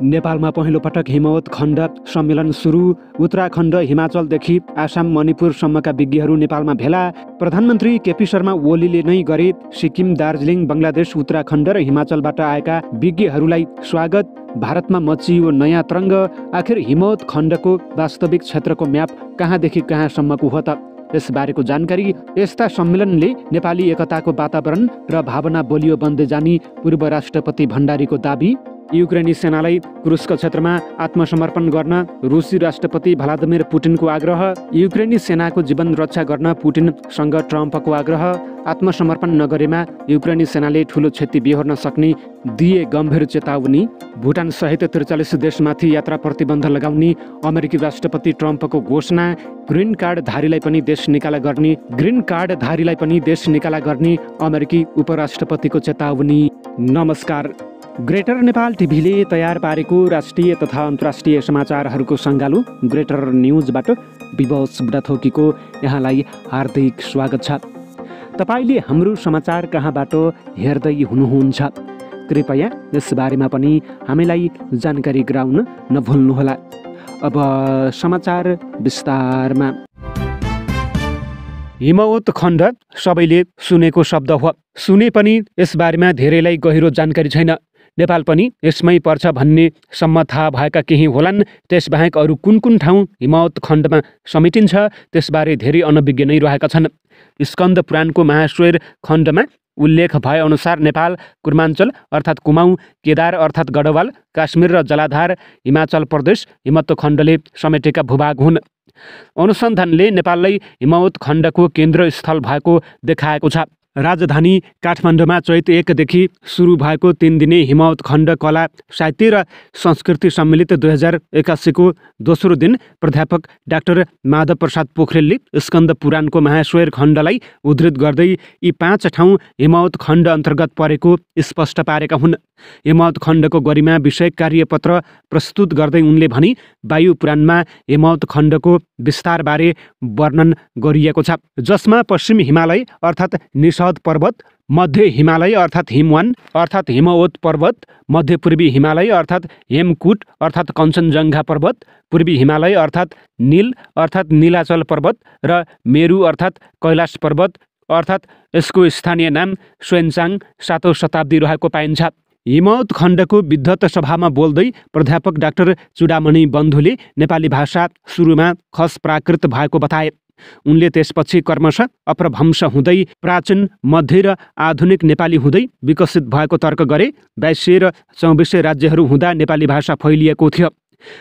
नेपालमा पहिलो पटक हिमवत खण्ड सम्मेलन सुरु। उत्तराखण्ड हिमाचलदेखि आसाम मणिपुरसम्मका विज्ञहरू नेपालमा भेला। प्रधानमन्त्री केपी शर्मा ओलीले नै गरे सिक्किम, दार्जिलिङ, बङ्गलादेश, उत्तराखण्ड र हिमाचलबाट आएका विज्ञहरूलाई स्वागत। भारतमा मचियो नयाँ तरङ्ग। आखिर हिमवत खण्डको वास्तविक क्षेत्रको म्याप कहाँदेखि कहाँसम्मको हो त? यसबारेको जानकारी। यस्ता सम्मेलनले नेपाली एकताको वातावरण र भावना बलियो बन्दै जाने पूर्व राष्ट्रपति भण्डारीको दाबी। युक्रेनी सेनालाई कुरुस्क क्षेत्रमा आत्मसमर्पण गर्न रुसी राष्ट्रपति भ्लादिमिर पुटिनको आग्रह। युक्रेनी सेनाको जीवन रक्षा गर्न पुटिनसँग ट्रम्पको आग्रह। आत्मसमर्पण नगरेमा युक्रेनी सेनाले ठूलो क्षति बेहोर्न सक्ने दिए गम्भीर चेतावनी। भुटान सहित 43 देशमाथि यात्रा प्रतिबन्ध लगाउने अमेरिकी राष्ट्रपति ट्रम्पको घोषणा। ग्रीन कार्डधारीलाई पनि देश निकाला गर्ने अमेरिकी उपराष्ट्रपतिको चेतावनी। नमस्कार। ग्रेटर नेपाल टिभीले तयार पारेको राष्ट्रिय तथा अन्तर्राष्ट्रिय समाचारहरूको सङ्गालो ग्रेटर न्युजबाट विवश बुढाथोकीको यहाँलाई हार्दिक स्वागत छ। तपाईँले हाम्रो समाचार कहाँबाट हेर्दै हुनुहुन्छ, कृपया यसबारेमा पनि हामीलाई जानकारी गराउन नभुल्नुहोला। अब समाचार विस्तारमा। हिमवत खण्ड सबैले सुनेको शब्द हो, सुने पनि यसबारेमा धेरैलाई गहिरो जानकारी छैन। नेपाल पनि यसमै पर्छ भन्ने सम्म थाहा भएका केही होलान्। त्यसबाहेक अरू कुन कुन ठाउँ हिमवत खण्डमा समेटिन्छ त्यसबारे धेरै अनभिज्ञ नै रहेका छन्। स्कन्द पुराणको महाश्वेर खण्डमा उल्लेख भएअनुसार नेपाल कुर्माञ्चल अर्थात् कुमाउँ, केदार अर्थात् गढवाल, काश्मीर र जलाधार हिमाचल प्रदेश हिमवत खण्डले समेटेका भूभाग हुन्। अनुसन्धानले नेपाललाई हिमवत खण्डको केन्द्रस्थल भएको देखाएको छ। राजधानी काठमाडौँमा चैत 1 देखि सुरु भएको 3 दिने हिमवत खण्ड कला, साहित्य र संस्कृति सम्मिलित 2081 को दोस्रो दिन प्राध्यापक डाक्टर माधव प्रसाद पोखरेलले स्कन्द पुराणको महाश्वेर खण्डलाई उद्धृत गर्दै यी 5 ठाउँ हिमवत खण्ड अन्तर्गत परेको स्पष्ट पारेका हुन्। हिमवत खण्डको गरिमा विषयक कार्यपत्र प्रस्तुत गर्दै उनले भने, वायु पुराणमा हिमवत खण्डको विस्तारबारे वर्णन गरिएको छ, जसमा पश्चिम हिमालय अर्थात् निषद पर्वत, मध्य हिमालय अर्थात् हिमवान अर्थात् हिमवत पर्वत, मध्यपूर्वी हिमालय अर्थात् हेमकुट अर्थात् कञ्चनजङ्घा पर्वत, पूर्वी हिमालय अर्थात् नील अर्थात् नीलाचल पर्वत र मेरु अर्थात् कैलाश पर्वत अर्थात् यसको स्थानीय नाम स्वेन्चाङ 7औं शताब्दी रहेको पाइन्छ। हिमवत खण्डको विद्वत सभामा बोल्दै प्राध्यापक डाक्टर चुडामणि बन्धुले नेपाली भाषा सुरुमा खस प्राकृत भएको बताए। उनले त्यसपछि क्रमशः अपभ्रंश हुँदै प्राचीन, मध्य र आधुनिक नेपाली हुँदै विकसित भएको तर्क गरे। 22 र 24 राज्यहरू हुँदा नेपाली भाषा फैलिएको थियो।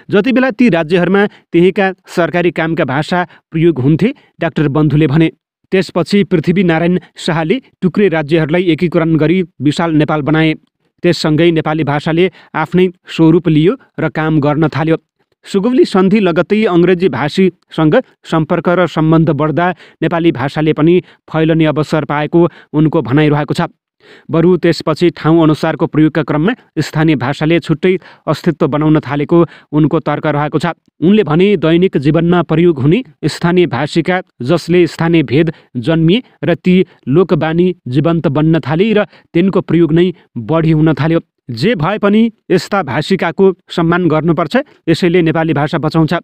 जति बेला ती राज्यहरूमा त्यहीका सरकारी कामका भाषा प्रयोग हुन्थे, डाक्टर बन्धुले भने। त्यसपछि पृथ्वीनारायण शाहले टुक्रे राज्यहरूलाई एकीकरण गरी विशाल नेपाल बनाए। त्यससँगै नेपाली भाषाले आफ्नै स्वरूप लियो र काम गर्न थाल्यो। सुगौली सन्धि लगत्तै अङ्ग्रेजी भाषीसँग सम्पर्क र सम्बन्ध बढ्दा नेपाली भाषाले पनि फैलने अवसर पाएको उनको भनाइरहेको छ। बरु त्यसपछि ठाउँ अनुसारको प्रयोगका क्रममा स्थानीय भाषाले छुट्टै अस्तित्व बनाउन थालेको उनको तर्क रहेको छ। उनले भने, दैनिक जीवनमा प्रयोग हुने स्थानीय भाषिका जसले स्थानीय भेद जन्मिए र ती लोकबानी जीवन्त बन्न थाले र तिनको प्रयोग नै बढी हुन थाल्यो। जे भए पनि यस्ता भाषिकाको सम्मान गर्नुपर्छ, यसैले नेपाली भाषा बचाउँछ।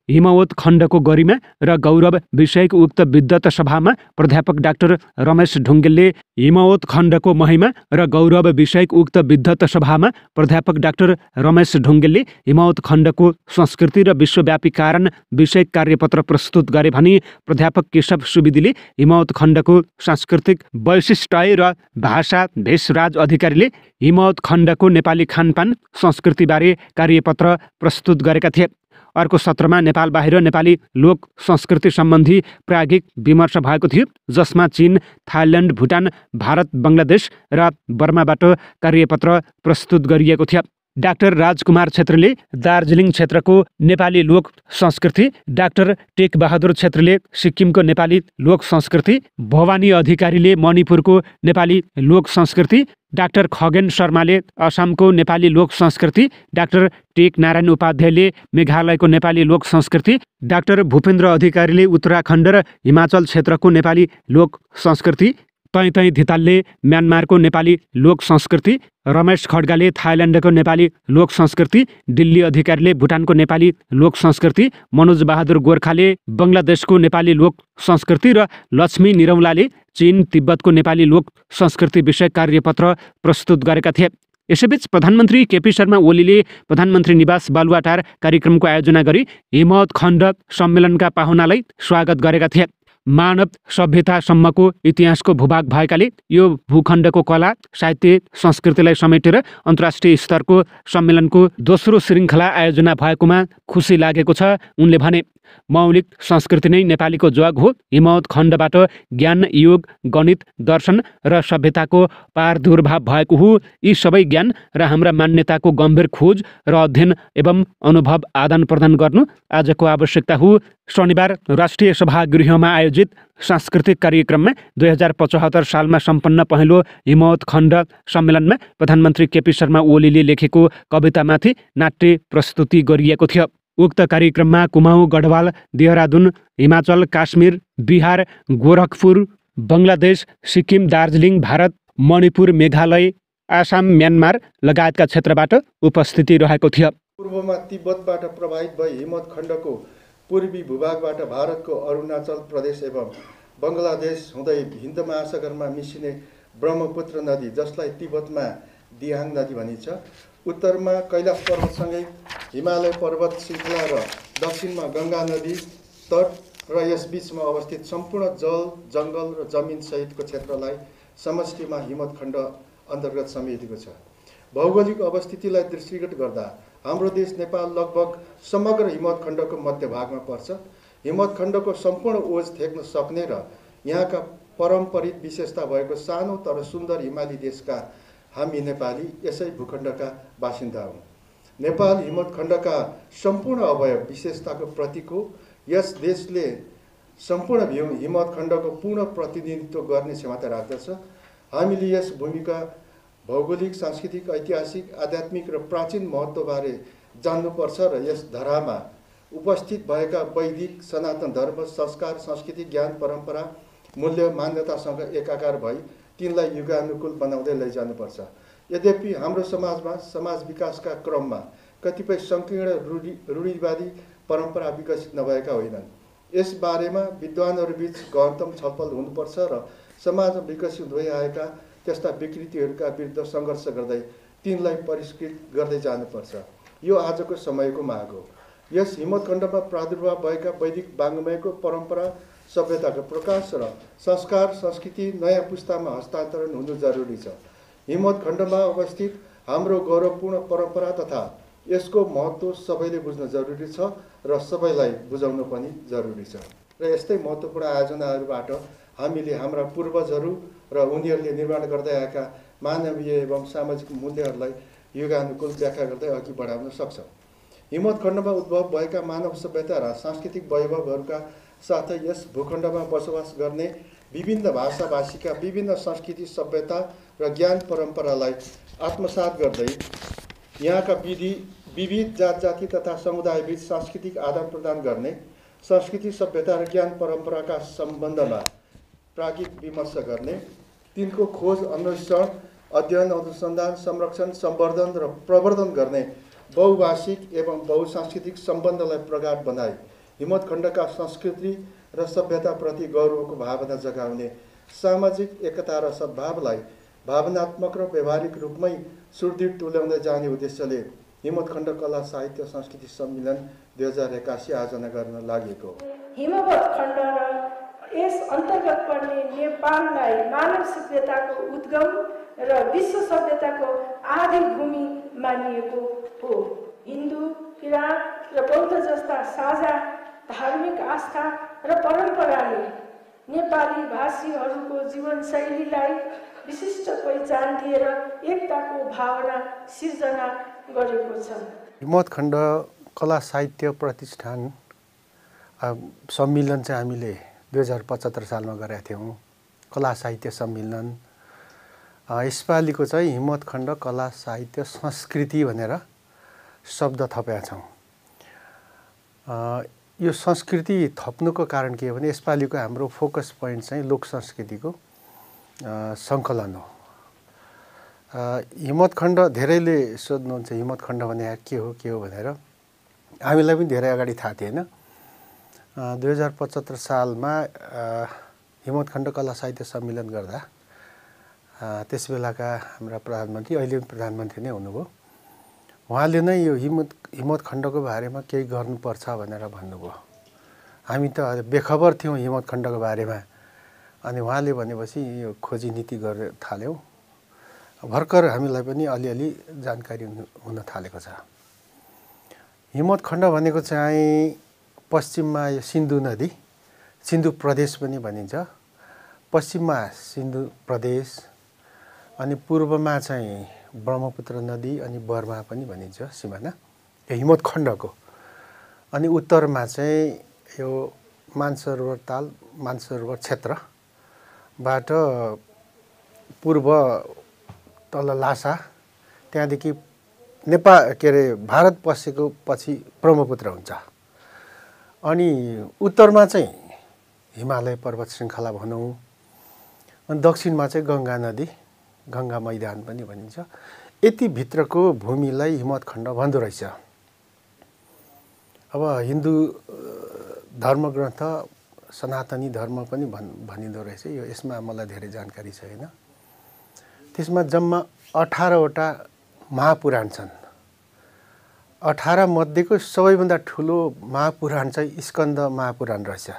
हिमवत खण्डको गरिमा र गौरव विषयक उक्त विद्वत सभामा प्राध्यापक डाक्टर रमेश ढुङ्गेलले हिमवत खण्डको महिमा र गौरव विषयक उक्त विद्वत सभामा प्राध्यापक डाक्टर रमेश ढुङ्गेलले हिमवत खण्डको संस्कृति र विश्वव्यापी कारण विषयक कार्यपत्र प्रस्तुत गरे भने प्राध्यापक केशव सुवेदीले हिमवत खण्डको सांस्कृतिक वैशिष्ट्य र भाषा भेषराज अधिकारीले हिमवत खण्डको नेपाली खानपान संस्कृतिबारे कार्यपत्र प्रस्तुत गरेका थिए। अर्को सत्रमा नेपाल बाहिर नेपाली लोक संस्कृति सम्बन्धी प्राज्ञिक विमर्श भएको थियो, जसमा चीन, थाइल्यान्ड, भुटान, भारत, बङ्गलादेश र बर्माबाट कार्यपत्र प्रस्तुत गरिएको थियो। डाक्टर राजकुमार छेत्रीले दार्जिलिङ क्षेत्रको नेपाली लोक संस्कृति, डाक्टर टेक बहादुर छेत्रीले सिक्किमको नेपाली लोक संस्कृति, भवानी अधिकारीले मणिपुरको नेपाली लोक संस्कृति, डाक्टर खगेन शर्माले असमको नेपाली लोक संस्कृति, डाक्टर टेक नारायण उपाध्यायले मेघालयको नेपाली लोक संस्कृति, डाक्टर भूपेन्द्र अधिकारीले उत्तराखण्ड र हिमाचल क्षेत्रको नेपाली लोक संस्कृति, तै तै धितालले म्यानमारको नेपाली लोक संस्कृति, रमेश खड्गाले थाइल्यान्डको नेपाली लोक संस्कृति, दिल्ली अधिकारीले भुटानको नेपाली लोक संस्कृति, मनोज बहादुर गोर्खाले बङ्गलादेशको नेपाली लोक संस्कृति र लक्ष्मी निरौलाले चीन तिब्बतको नेपाली लोक संस्कृति विषय कार्यपत्र प्रस्तुत गरेका थिए। यसैबीच प्रधानमन्त्री केपी शर्मा ओलीले प्रधानमन्त्री निवास बालुवाटार कार्यक्रमको आयोजना गरी हिमवत खण्ड सम्मेलनका पाहुनालाई स्वागत गरेका थिए। मानव सभ्यतासम्मको इतिहासको भूभाग भएकाले यो भूखण्डको कला, साहित्य, संस्कृतिलाई समेटेर अन्तर्राष्ट्रिय स्तरको सम्मेलनको दोस्रो श्रृङ्खला आयोजना भएकोमा खुसी लागेको छ। उनले भने, मौलिक संस्कृति नै नेपालीको जग हो। हिमवत खण्डबाट ज्ञान, योग, गणित, दर्शन र सभ्यताको पारदुर्भाव भएको हो। यी सबै ज्ञान र हाम्रा मान्यताको गम्भीर खोज र अध्ययन एवं अनुभव आदान प्रदान गर्नु आजको आवश्यकता हो। शनिबार राष्ट्रिय सभागृहमा आयोजित सांस्कृतिक कार्यक्रममा 2075 सालमा सम्पन्न पहिलो हिमवत खण्ड सम्मेलनमा प्रधानमन्त्री केपी शर्मा ओलीले लेखेको कवितामाथि नाट्य प्रस्तुति गरिएको थियो। उक्त कार्यक्रममा कुमाऊँ गढवाल, देहरादून, हिमाचल, काश्मीर, बिहार, गोरखपुर, बङ्गलादेश, सिक्किम, दार्जिलिङ, भारत, मणिपुर, मेघालय, आसाम, म्यानमार लगायतका क्षेत्रबाट उपस्थिति रहेको थियो। पूर्वमा तिब्बतबाट प्रभावित भई हिमवत खण्डको पूर्वी भूभागबाट भारतको अरुणाचल प्रदेश एवं बङ्गलादेश हुँदै हिन्द महासागरमा मिसिने ब्रह्मपुत्र नदी, जसलाई तिब्बतमा दिहाङ नदी भनिन्छ, उत्तरमा कैलाश पर्वतसँगै हिमालय पर्वत श्रृङ्खला र दक्षिणमा गङ्गा नदी तट र यस बीचमा अवस्थित सम्पूर्ण जल, जङ्गल र जमिन सहितको क्षेत्रलाई समष्टिमा हिमवत खण्ड अन्तर्गत समेटेको छ। भौगोलिक अवस्थितिलाई दृष्टिगत गर्दा हाम्रो देश नेपाल लगभग समग्र हिमवत खण्डको मध्यभागमा पर्छ। हिमवत खण्डको सम्पूर्ण ओज थेक्न सक्ने र यहाँका परम्परित विशेषता भएको सानो तर सुन्दर हिमाली देशका हामी नेपाली यसै भूखण्डका बासिन्दा हौँ। नेपाल हिमवत खण्डका सम्पूर्ण अवयव विशेषताको प्रतीक हो। यस देशले सम्पूर्ण हिमवत खण्डको पूर्ण प्रतिनिधित्व गर्ने क्षमता राख्दछ। हामीले यस भूमिका भौगोलिक, सांस्कृतिक, ऐतिहासिक, आध्यात्मिक र प्राचीन महत्त्वबारे जान्नुपर्छ र यस धरामा उपस्थित भएका वैदिक सनातन धर्म, संस्कार, संस्कृति, ज्ञान, परम्परा, मूल्य, मान्यतासँग एकाकार भई तिनलाई युगानुकूल बनाउँदै लैजानुपर्छ। यद्यपि हाम्रो समाजमा समाज विकासका क्रममा कतिपय सङ्कीर्ण रूढिवादी परम्परा विकसित नभएका होइनन्। यस बारेमा विद्वानहरूबीच गहनतम छलफल हुनुपर्छ र समाजमा विकसित भइआएका त्यस्ता विकृतिहरूका विरुद्ध सङ्घर्ष गर्दै तिनलाई परिष्कृत गर्दै जानुपर्छ। यो आजको समयको माग हो। यस हिमवत खण्डमा प्रादुर्भाव भएका वैदिक वाङ्मयको परम्परा, सभ्यताको प्रकाश र संस्कार, संस्कृति नयाँ पुस्तामा हस्तान्तरण हुनु जरुरी छ। हिमवत खण्डमा अवस्थित हाम्रो गौरवपूर्ण परम्परा तथा यसको महत्त्व सबैले बुझ्न जरुरी छ र सबैलाई बुझाउन पनि जरुरी छ। र यस्तै महत्त्वपूर्ण आयोजनाहरूबाट हामीले हाम्रा पूर्वजहरू र उनीहरूले निर्माण गर्दै आएका मानवीय एवं सामाजिक मूल्यहरूलाई युगानुकूल व्याख्या गर्दै अघि बढाउन सक्छौँ। हिमवत खण्डमा उद्भव भएका मानव सभ्यता र सांस्कृतिक वैभवहरूका साथै यस भूखण्डमा बसोबास गर्ने विभिन्न भाषाभाषीका विभिन्न संस्कृति, सभ्यता र ज्ञान परम्परालाई आत्मसात गर्दै यहाँका विविध जात जाति तथा समुदायबीच सांस्कृतिक आदान प्रदान गर्ने, संस्कृति, सभ्यता र ज्ञान परम्पराका सम्बन्धमा प्राज्ञिक विमर्श गर्ने, तिनको खोज, अन्वेषण, अध्ययन, अनुसन्धान, संरक्षण, सम्वर्धन र प्रवर्धन गर्ने बहुभाषिक एवं बहुसांस्कृतिक सम्बन्धलाई प्रगाढ बनाई हिमवत खण्डका संस्कृति र सभ्यताप्रति गौरवको भावना जगाउने, सामाजिक एकता र सद्भावलाई भावनात्मक र व्यावहारिक रूपमै सुदृढ तुल्याउँदै जाने उद्देश्यले हिमवत खण्ड कला साहित्य संस्कृति सम्मेलन 2081 आयोजना गर्न लागेको हो। हिमवत खण्ड र यस अन्तर्गत पर्ने नेपाललाई मानव सभ्यताको उद्गम र विश्व सभ्यताको आदि भूमि मानिएको हो। हिन्दू, किराँत र बौद्ध जस्ता साझा धार्मिक आस्था र परम्पराले नेपाली भाषीहरूको जीवनशैलीलाई विशिष्ट पहिचान दिएर एकताको भावना सिर्जना गरेको छ। हिमवत खण्ड कला साहित्य प्रतिष्ठान सम्मेलन चाहिँ हामीले 2075 सालमा गरेका थियौँ। कला साहित्य सम्मेलन यसपालिको चाहिँ हिमवत खण्ड कला साहित्य संस्कृति भनेर शब्द थपेका छौँ। यो संस्कृति थप्नुको कारण के हो भने यसपालिको हाम्रो फोकस पोइन्ट चाहिँ लोक संस्कृतिको सङ्कलन हो। हिम्मत खण्ड धेरैले सोध्नुहुन्छ हिम्मत खण्ड भने के हो भनेर। हामीलाई पनि धेरै अगाडि थाहा थिएन। 2075 सालमा हिम्मत खण्ड कला साहित्य सम्मेलन गर्दा त्यस बेलाका हाम्रा प्रधानमन्त्री, अहिले पनि प्रधानमन्त्री नै हुनुभयो, उहाँले नै यो हिम्मत खण्डको बारेमा केही गर्नुपर्छ भनेर भन्नुभयो। हामी त बेखबर थियौँ हिम्मत खण्डको बारेमा। अनि उहाँले भनेपछि यो खोजी नीति गरेर थाल्यौँ। भर्खर हामीलाई पनि अलिअलि जानकारी हुन थालेको छ। हिम्मत खण्ड भनेको चाहिँ पश्चिममा यो सिन्धु नदी, सिन्धु प्रदेश पनि भनिन्छ, पश्चिममा सिन्धु प्रदेश, अनि पूर्वमा चाहिँ ब्रह्मपुत्र नदी अनि बर्मा पनि भनिन्छ सिमाना यो हिम्मत खण्डको। अनि उत्तरमा चाहिँ यो मानसरोवर ताल, मानसरोवर क्षेत्रबाट पूर्व तल लासा, त्यहाँदेखि नेपाल भारत पसेको पछि ब्रह्मपुत्र हुन्छ। अनि उत्तरमा चाहिँ हिमालय पर्वत श्रृङ्खला भनौँ, अनि दक्षिणमा चाहिँ गङ्गा नदी, गङ्गा मैदान पनि भनिन्छ। यति भित्रको भूमिलाई हिम्मत खण्ड भन्दो रहेछ। अब हिन्दू धर्मग्रन्थ सनातनी धर्म पनि भनिँदो रहेछ। यो यसमा मलाई धेरै जानकारी छैन। त्यसमा जम्मा 18वटा महापुराण छन्। 18 मध्येको सबैभन्दा ठुलो महापुराण चाहिँ स्कन्द महापुराण रहेछ।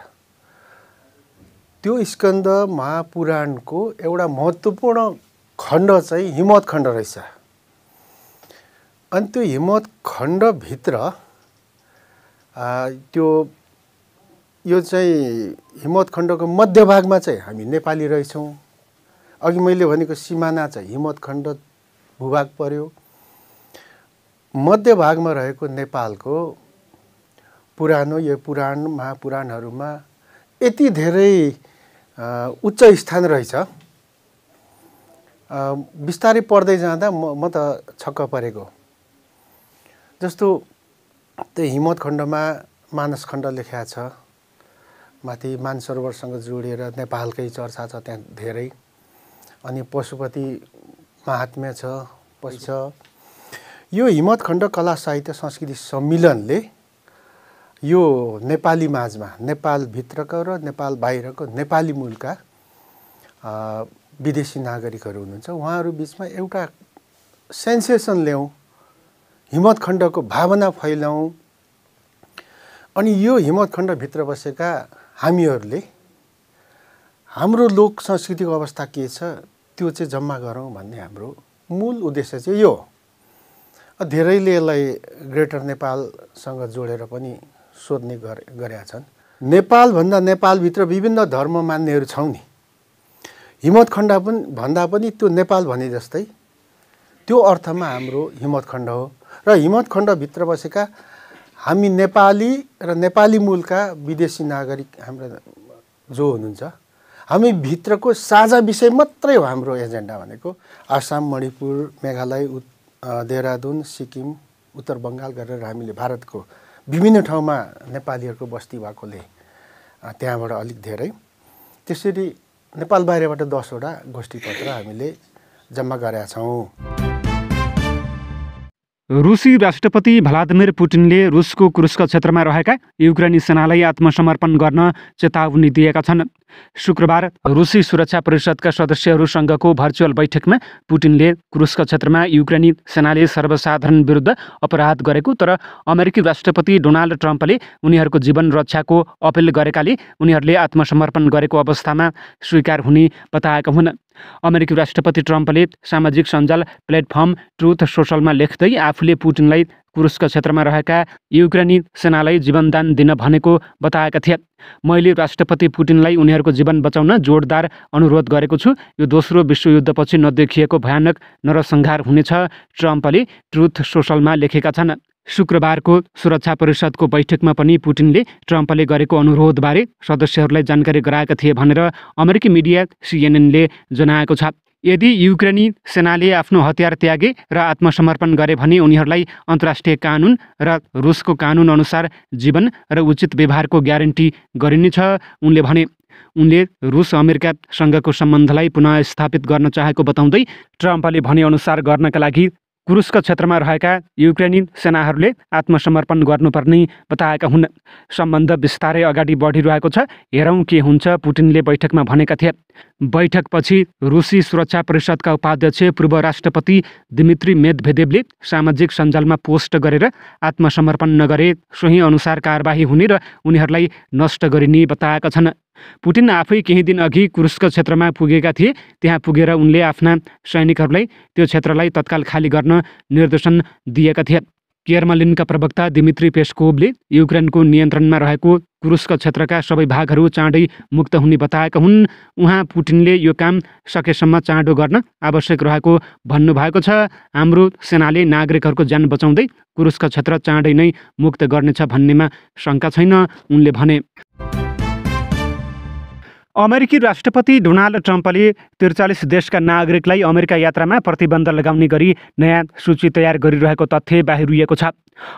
त्यो स्कन्द महापुराणको एउटा महत्त्वपूर्ण खण्ड चाहिँ हिम्मत खण्ड रहेछ। अनि त्यो हिम्मत खण्डभित्र यो चाहिँ हिम्मत खण्डको मध्यभागमा चाहिँ हामी नेपाली रहेछौँ। अघि मैले भनेको सिमाना चाहिँ हिम्मत खण्ड भूभाग पर्यो। मध्यभागमा रहेको नेपालको पुरानो यो पुराण महापुराणहरूमा यति धेरै उच्च स्थान रहेछ। बिस्तारै पढ्दै जाँदा म त छक्क परेको। जस्तो त्यो हिम्मत खण्डमा मानस खण्ड लेखिएको छ, माथि मानसरोवरसँग जोडिएर नेपालकै चर्चा छ त्यहाँ धेरै। अनि पशुपति महात्म्य छ, पछि छ। यो हिम्मत खण्ड कला साहित्य संस्कृति सम्मेलनले यो नेपाली माझमा, नेपालभित्रका र नेपाल बाहिरको नेपाली मूलका विदेशी नागरिकहरू हुनुहुन्छ, उहाँहरू बिचमा एउटा सेन्सेसन ल्याउँ, हिम्मत खण्डको भावना फैलाउँ। अनि यो हिम्मत खण्डभित्र बसेका हामीहरूले हाम्रो लोक संस्कृतिको अवस्था के छ त्यो चाहिँ जम्मा गरौँ भन्ने हाम्रो मूल उद्देश्य चाहिँ यो। धेरैले यसलाई ग्रेटर नेपालसँग जोडेर पनि सोध्ने गरेका छन्। नेपालभन्दा नेपालभित्र विभिन्न धर्म मान्नेहरू छौँ नि, हिम्मत खण्ड पनि भन्दा पनि त्यो नेपाल भने जस्तै त्यो अर्थमा हाम्रो हिम्मत खण्ड हो। र हिम्मत खण्डभित्र बसेका हामी नेपाली र नेपाली मूलका विदेशी नागरिक हाम्रा जो हुनुहुन्छ, हामी भित्रको साझा विषय मात्रै हो हाम्रो एजेन्डा भनेको। आसाम, मणिपुर, मेघालय, देहरादुन, सिक्किम, उत्तर बङ्गाल गरेर हामीले भारतको विभिन्न ठाउँमा नेपालीहरूको बस्ती भएकोले त्यहाँबाट अलिक धेरै, त्यसरी नेपाल बाहिरबाट 10वटा गोष्ठीपत्र हामीले जम्मा गरेका छौँ। रुसी राष्ट्रपति भ्लादिमिर पुटिनले रुसको कुर्स्क क्षेत्रमा रहेका युक्रेनी सेनालाई आत्मसमर्पण गर्न चेतावनी दिएका छन्। शुक्रबार रुसी सुरक्षा परिषदका सदस्यहरूसँगको भर्चुअल बैठकमा पुटिनले कुर्स्क क्षेत्रमा युक्रेनी सेनाले सर्वसाधारण विरुद्ध अपराध गरेको तर अमेरिकी राष्ट्रपति डोनाल्ड ट्रम्पले उनीहरूको जीवन रक्षाको अपिल गरेकाले उनीहरूले आत्मसमर्पण गरेको अवस्थामा स्वीकार हुने बताएका हुन्। अमेरिकी राष्ट्रपति ट्रम्पले सामाजिक सञ्जाल प्लेटफर्म ट्रुथ सोसलमा लेख्दै आफूले पुटिनलाई कुर्स्क क्षेत्रमा रहेका युक्रेनी सेनालाई जीवनदान दिन भनेको बताएका थिए। मैले राष्ट्रपति पुटिनलाई उनीहरूको जीवन बचाउन जोडदार अनुरोध गरेको छु। यो दोस्रो विश्वयुद्धपछि नदेखिएको भयानक नरसंहार हुनेछ, ट्रम्पले ट्रुथ सोसलमा लेखेका छन्। शुक्रबारको सुरक्षा परिषदको बैठकमा पनि पुटिनले ट्रम्पले गरेको अनुरोधबारे सदस्यहरूलाई जानकारी गराएका थिए भनेर अमेरिकी मिडिया सिएनएनले जनाएको छ। यदि युक्रेनी सेनाले आफ्नो हतियार त्यागे र आत्मसमर्पण गरे भने उनीहरूलाई अन्तर्राष्ट्रिय कानुन र रुसको कानुन अनुसार जीवन र उचित व्यवहारको ग्यारेन्टी गरिनेछ उनले भने। उनले रुस अमेरिकासँगको सम्बन्धलाई पुनः स्थापित गर्न चाहेको बताउँदै ट्रम्पले भनेअनुसार गर्नका लागि कुरुस्क क्षेत्रमा रहेका युक्रेनी सेनाहरूले आत्मसमर्पण गर्नुपर्ने बताएका हुन्। सम्बन्ध बिस्तारै अगाडि बढिरहेको छ, हेरौँ के हुन्छ, पुटिनले बैठकमा भनेका थिए। बैठकपछि रुसी सुरक्षा परिषदका उपाध्यक्ष पूर्व राष्ट्रपति दिमित्री मेदभेदेवले सामाजिक सञ्जालमा पोस्ट गरेर आत्मसमर्पण नगरे सोही अनुसार कारबाही हुने र उनीहरूलाई नष्ट गरिने बताएका छन्। पुटिन आफै केही दिन अघि कुरुस्क क्षेत्रमा पुगेका थिए। त्यहाँ पुगेर उनले आफ्ना सैनिकहरूलाई त्यो क्षेत्रलाई तत्काल खाली गर्न निर्देशन दिएका थिए। क्रेमलिनका प्रवक्ता दिमित्री पेस्कोभले युक्रेनको नियन्त्रणमा रहेको कुरुस्क क्षेत्रका सबै भागहरू चाँडै मुक्त हुने बताएका हुन्। उहाँ पुटिनले यो काम सकेसम्म चाँडो गर्न आवश्यक रहेको भन्नुभएको छ। हाम्रो सेनाले नागरिकहरूको ज्यान बचाउँदै कुरुस्क क्षेत्र चाँडै नै मुक्त गर्नेछ भन्नेमा शङ्का छैन, उनले भने। अमेरिकी राष्ट्रपति डोनाल्ड ट्रम्पले 43 देशका नागरिकलाई अमेरिका यात्रामा प्रतिबन्ध लगाउने गरी नयाँ सूची तयार गरिरहेको तथ्य बाहिरिएको छ।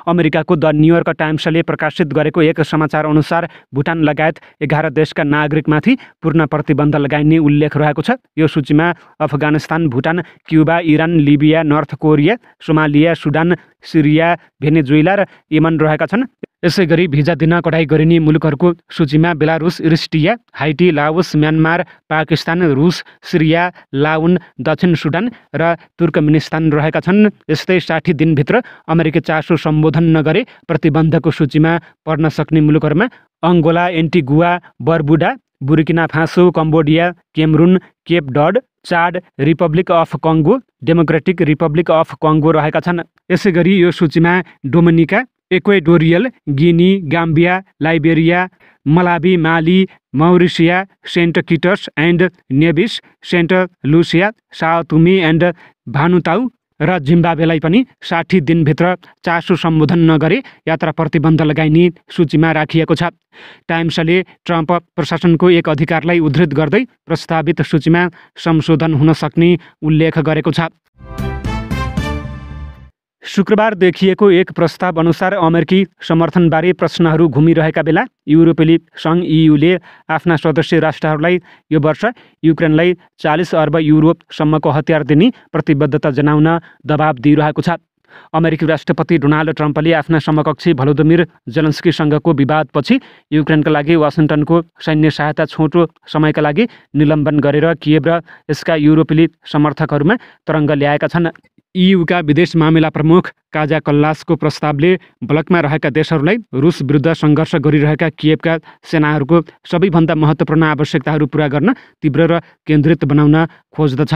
अमेरिकाको द न्युयोर्क टाइम्सले प्रकाशित गरेको एक समाचार अनुसार भुटान लगायत 11 देशका नागरिकमाथि पूर्ण प्रतिबन्ध लगाइने उल्लेख रहेको छ। यो सूचीमा Afghanistan, Bhutan, Cuba, Iran, Libya, North Korea, Somalia, Sudan, Syria, Venezuela र यमन रहेका छन्। यसैगरी भिजा दिन कडाई गरिने मुलुकहरूको सूचीमा Belarus, Eritrea, Haiti, Laos, Myanmar, Pakistan, रुस, सिरिया, लाओन, दक्षिण सुडान र तुर्कमेनिस्तान रहेका छन्। यस्तै 60 दिनभित्र अमेरिकी चासो सम्बोधन नगरे प्रतिबन्धको सूचीमा पर्न सक्ने मुलुकहरूमा Angola, Antigua, Barbuda, Burkina Faso, Cambodia, Cameroon, Cape डड, Chad, Republic of Congo, Democratic Republic of Congo रहेका छन्। यसैगरी यो सूचीमा Dominica, Equatorial Guinea, Gambia, Liberia, Malawi, Mali, मौरिसिया, Saint Kitts and Nevis, Saint Lucia, Sao Tome and Vanuatu र जिम्बाब्वेलाई पनि 60 दिनभित्र चासो सम्बोधन नगरे यात्रा प्रतिबन्ध लगाइने सूचीमा राखिएको छ। टाइम्सले ट्रम्प प्रशासनको एक अधिकारलाई उद्धृत गर्दै प्रस्तावित सूचीमा संशोधन हुन सक्ने उल्लेख गरेको छ। शुक्रबार देखिएको एक प्रस्ताव अनुसार अमेरिकी समर्थनबारे प्रश्नहरू घुमिरहेका बेला युरोपेली सङ्घ EUले आफ्ना सदस्य राष्ट्रहरूलाई यो वर्ष युक्रेनलाई 40 अर्ब युरोसम्मको हतियार दिने प्रतिबद्धता जनाउन दबाब दिइरहेको छ। अमेरिकी राष्ट्रपति डोनाल्ड ट्रम्पले आफ्ना समकक्षी भलोदिमिर जेलेन्स्कीसँगको विवादपछि युक्रेनका लागि वासिङ्टनको सैन्य सहायता छोटो समयका लागि निलम्बन गरेर कियेभ र यसका युरोपेली समर्थकहरूमा तरङ्ग ल्याएका छन्। EUका विदेश मामिला प्रमुख काजा कल्लासको प्रस्तावले ब्लकमा रहेका देशहरूलाई रुस विरुद्ध सङ्घर्ष गरिरहेका कियेभका सेनाहरूको सबैभन्दा महत्त्वपूर्ण आवश्यकताहरू पुरा गर्न तीव्र र केन्द्रित बनाउन खोज्दछ।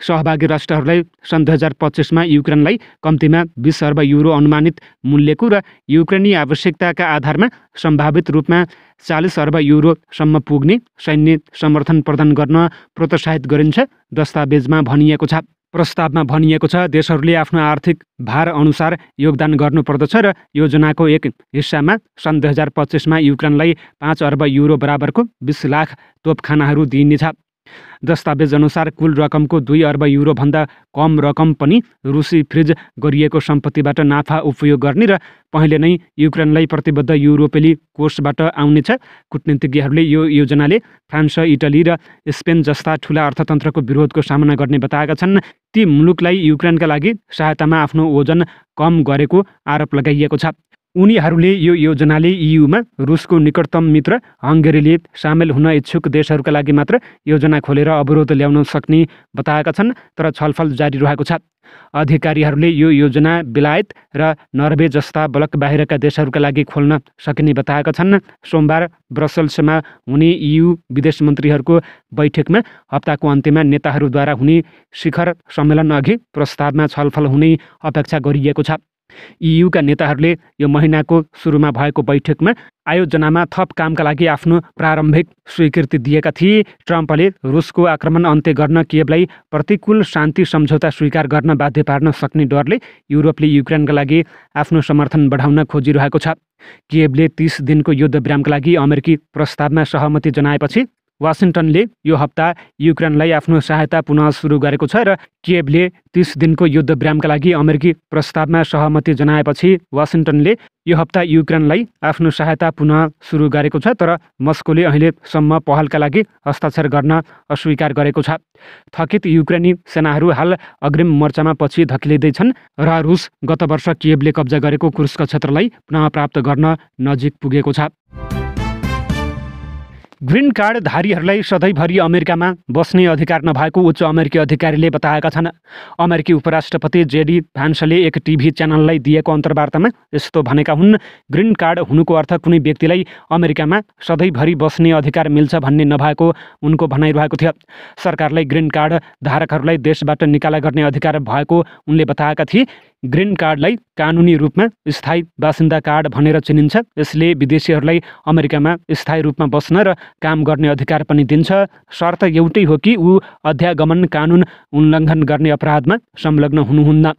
सहभागी राष्ट्रहरूलाई सन् 2025मा युक्रेनलाई कम्तीमा 20 अर्ब युरो अनुमानित मूल्यको र युक्रेनी आवश्यकताका आधारमा सम्भावित रूपमा 40 अर्ब युरोसम्म पुग्ने सैन्य समर्थन प्रदान गर्न प्रोत्साहित गरिन्छ, दस्तावेजमा भनिएको छ। प्रस्तावमा भनिएको छ देशहरूले आफ्नो आर्थिक भार अनुसार योगदान गर्नुपर्दछ र योजनाको एक हिस्सामा सन् 2025मा युक्रेनलाई 5 अर्ब युरो बराबरको 20 लाख तोपखानाहरू दिइनेछ। दस्तावेज अनुसार कुल रकमको 2 अर्ब युरोभन्दा कम रकम पनि रुसी फ्रिज गरिएको सम्पत्तिबाट नाफा उपयोग गर्ने र पहिले नै युक्रेनलाई प्रतिबद्ध युरोपेली कोषबाट आउनेछ। कूटनीतिज्ञहरूले यो योजनाले फ्रान्स, इटली र स्पेन जस्ता ठुला अर्थतन्त्रको विरोधको सामना गर्ने बताएका छन्। ती मुलुकलाई युक्रेनका लागि सहायतामा आफ्नो ओजन कम गरेको आरोप लगाइएको छ। उनीहरूले यो योजनाले EUमा रुसको निकटतम मित्र हङ्गेरीले सामेल हुन इच्छुक देशहरूका लागि मात्र योजना खोलेर अवरोध ल्याउन सक्ने बताएका छन्, तर छलफल जारी रहेको छ। अधिकारीहरूले यो योजना बेलायत र नर्वे जस्ता ब्लक बाहिरका देशहरूका लागि खोल्न सकिने बताएका छन्। सोमबार ब्रसल्समा हुने EU विदेश मन्त्रीहरूको बैठकमा हप्ताको अन्त्यमा नेताहरूद्वारा हुने शिखर सम्मेलन अघि प्रस्तावमा छलफल हुने अपेक्षा गरिएको छ। EUका नेताहरूले यो महिनाको सुरुमा भएको बैठकमा आयोजनामा थप कामका लागि आफ्नो प्रारम्भिक स्वीकृति दिएका थिए। ट्रम्पले रुसको आक्रमण अन्त्य गर्न कियेभलाई प्रतिकूल शान्ति सम्झौता स्वीकार गर्न बाध्य पार्न सक्ने डरले युरोपले युक्रेनका लागि आफ्नो समर्थन बढाउन खोजिरहेको छ। कियेभले 30 दिनको युद्ध विरामका लागि अमेरिकी प्रस्तावमा सहमति जनाएपछि वासिङटनले यो हप्ता युक्रेनलाई आफ्नो सहायता पुनः सुरु गरेको छ र किएभले 30 दिनको युद्ध विरामका लागि अमेरिकी प्रस्तावमा सहमति जनाएपछि वासिङटनले यो हप्ता युक्रेनलाई आफ्नो सहायता पुनः सुरु गरेको छ, तर मस्कोले अहिलेसम्म पहलका लागि हस्ताक्षर गर्न अस्वीकार गरेको छ। थकित युक्रेनी सेनाहरू हाल अग्रिम मोर्चामा पछि धकिलिँदैछन् र रुस गत वर्ष किएभले कब्जा गरेको कुर्स्क क्षेत्रलाई पुनः प्राप्त गर्न नजिक पुगेको छ। ग्रीन कार्ड धारीहरूलाई सधैँभरि अमेरिकामा बस्ने अधिकार नभएको उच्च अमेरिकी अधिकारीले बताएका छन्। अमेरिकी उपराष्ट्रपति जेडी भान्सले एक टिभी च्यानललाई दिएको अन्तर्वार्तामा यस्तो भनेका हुन्। ग्रीन कार्ड हुनुको अर्थ कुनै व्यक्तिलाई अमेरिकामा सधैँभरि बस्ने अधिकार मिल्छ भन्ने नभएको उनको भनाइरहेको थियो। सरकारलाई ग्रीन कार्ड धारकहरूलाई देशबाट निकाला गर्ने अधिकार भएको उनले बताएका थिए। ग्रीन कार्डलाई कानुनी रूपमा स्थायी बासिन्दा कार्ड भनेर चिनिन्छ। यसले विदेशीहरूलाई अमेरिकामा स्थायी रूपमा बस्न र काम गर्ने अधिकार पनि दिन्छ। शर्त एउटै हो कि ऊ अध्यागमन कानुन उल्लङ्घन गर्ने अपराधमा संलग्न हुनुहुन्न।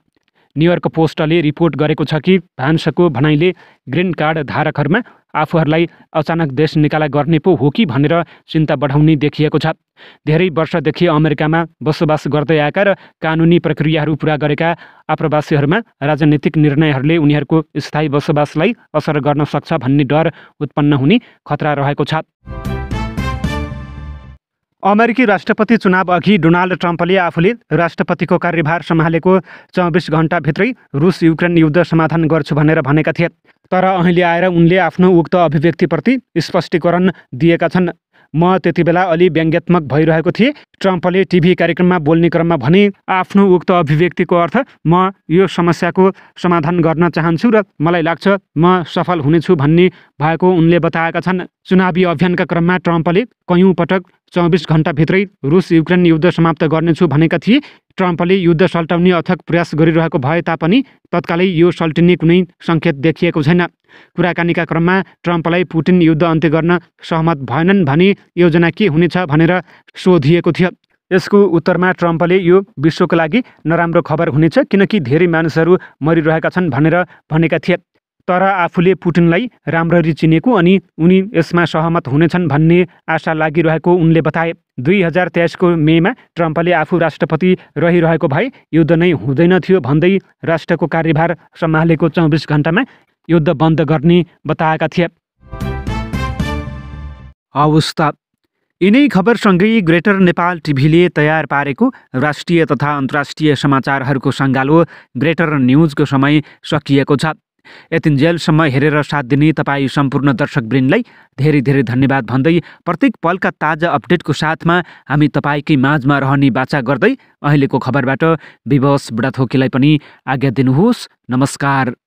न्युयोर्क पोस्टले रिपोर्ट गरेको छ कि भान्सको भनाइले ग्रीन कार्ड धारकहरूमा आफूहरूलाई अचानक देश निकाला गर्ने पो हो कि भनेर चिन्ता बढाउने देखिएको छ। धेरै वर्षदेखि अमेरिकामा बसोबास गर्दै आएका र कानुनी प्रक्रियाहरू पुरा गरेका आप्रवासीहरूमा राजनीतिक निर्णयहरूले उनीहरूको स्थायी बसोबासलाई असर गर्न सक्छ भन्ने डर उत्पन्न हुने खतरा रहेको छ। अमेरिकी राष्ट्रपति चुनाव अघि डोनाल्ड ट्रम्पले आफूले राष्ट्रपतिको कार्यभार सम्हालेको 24 घण्टाभित्रै रुस युक्रेन युद्ध समाधान गर्छु भनेर भनेका थिए। तर अहिले आएर उनले आफ्नो उक्त अभिव्यक्तिप्रति स्पष्टीकरण दिएका छन्। म त्यतिबेला अलि व्यङ्ग्यात्मक भइरहेको थिएँ। ट्रम्पले टिभी कार्यक्रममा बोल्ने क्रममा भने, आफ्नो उक्त अभिव्यक्तिको अर्थ म यो समस्याको समाधान गर्न चाहन्छु र मलाई लाग्छ म सफल हुनेछु भन्ने भएको उनले बताएका छन्। चुनावी अभियानका क्रममा ट्रम्पले कयौँ पटक 24 घण्टाभित्रै रुस युक्रेन युद्ध समाप्त गर्नेछु भनेका थिए। ट्रम्पले युद्ध सल्टाउने अथक प्रयास गरिरहेको भए तापनि तत्कालै यो सल्टिने कुनै सङ्केत देखिएको छैन। कुराकानीका क्रममा ट्रम्पलाई पुटिन युद्ध अन्त्य गर्न सहमत भएनन् भने योजना के हुनेछ भनेर सोधिएको थियो। यसको उत्तरमा ट्रम्पले यो विश्वको लागि नराम्रो खबर हुनेछ किनकि धेरै मानिसहरू मरिरहेका छन् भनेर भनेका थिए। तर आफूले पुटिनलाई राम्ररी चिनेको अनि उनी यसमा सहमत हुनेछन् भन्ने आशा लागिरहेको उनले बताए। 2023को मेमा ट्रम्पले आफू राष्ट्रपति रहिरहेको भए युद्ध नै हुँदैन थियो भन्दै राष्ट्रको कार्यभार सम्हालेको 24 घण्टामा युद्ध बन्द गर्ने बताएका थिए। अवस्था यिनै खबरसँगै ग्रेटर नेपाल टिभीले तयार पारेको राष्ट्रिय तथा अन्तर्राष्ट्रिय समाचारहरूको सङ्गालो ग्रेटर न्युजको समय सकिएको छ। यतिन्जेलसम्म हेरेर साथ दिने तपाईँ सम्पूर्ण दर्शकवृन्दलाई धेरै धेरै धन्यवाद भन्दै प्रत्येक पलका ताजा अपडेटको साथमा हामी तपाईँकै माझमा रहने बाचा गर्दै अहिलेको खबरबाट विवश बुढाथोकीलाई पनि आज्ञा दिनुहोस्। नमस्कार।